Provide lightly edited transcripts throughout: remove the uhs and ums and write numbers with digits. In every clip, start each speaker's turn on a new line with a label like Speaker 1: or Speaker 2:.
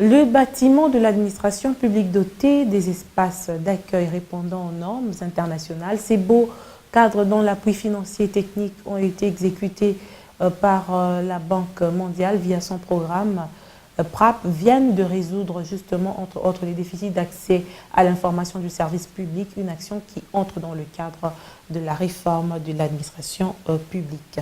Speaker 1: Le bâtiment de l'administration publique doté des espaces d'accueil répondant aux normes internationales, ces beaux cadres dont l'appui financier et technique ont été exécutés par la Banque mondiale via son programme PRAP viennent de résoudre justement, entre autres, les déficits d'accès à l'information du service public, une action qui entre dans le cadre de la réforme de l'administration publique.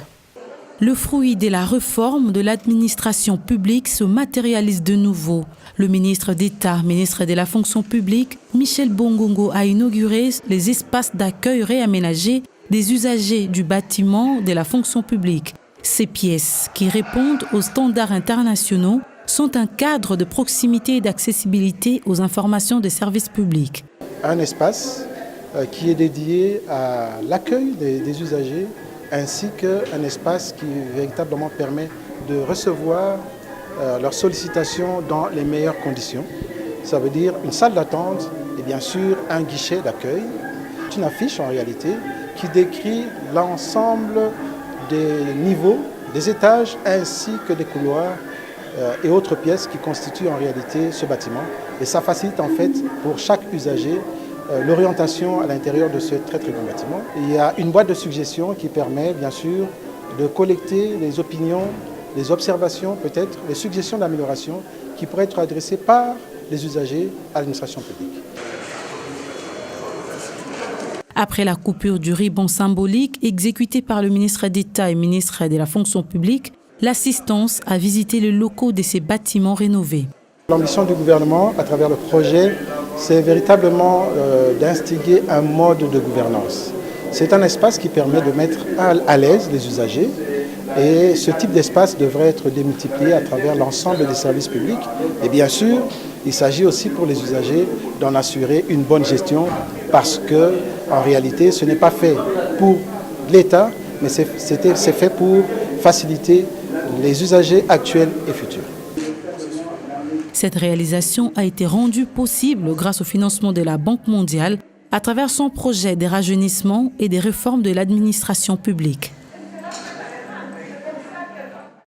Speaker 2: Le fruit de la réforme de l'administration publique se matérialise de nouveau. Le ministre d'État, ministre de la fonction publique, Michel Bongongo, a inauguré les espaces d'accueil réaménagés des usagers du bâtiment de la fonction publique. Ces pièces, qui répondent aux standards internationaux, sont un cadre de proximité et d'accessibilité aux informations des services publics.
Speaker 3: Un espace qui est dédié à l'accueil des usagers, ainsi qu'un espace qui véritablement permet de recevoir leurs sollicitations dans les meilleures conditions. Ça veut dire une salle d'attente et bien sûr un guichet d'accueil. C'est une affiche en réalité qui décrit l'ensemble des niveaux, des étages ainsi que des couloirs et autres pièces qui constituent en réalité ce bâtiment. Et ça facilite en fait pour chaque usager l'orientation à l'intérieur de ce très très bon bâtiment. Il y a une boîte de suggestions qui permet bien sûr de collecter les opinions, les observations, peut-être les suggestions d'amélioration qui pourraient être adressées par les usagers à l'administration publique.
Speaker 2: Après la coupure du ruban symbolique exécutée par le ministre d'État et ministre de la fonction publique, l'assistance a visité les locaux de ces bâtiments rénovés.
Speaker 3: L'ambition du gouvernement, à travers le projet, c'est véritablement d'instiguer un mode de gouvernance. C'est un espace qui permet de mettre à l'aise les usagers et ce type d'espace devrait être démultiplié à travers l'ensemble des services publics. Et bien sûr, il s'agit aussi pour les usagers d'en assurer une bonne gestion parce que, en réalité, ce n'est pas fait pour l'État, mais c'est fait pour faciliter les usagers actuels et futurs.
Speaker 2: Cette réalisation a été rendue possible grâce au financement de la Banque mondiale à travers son projet de rajeunissement et des réformes de l'administration publique.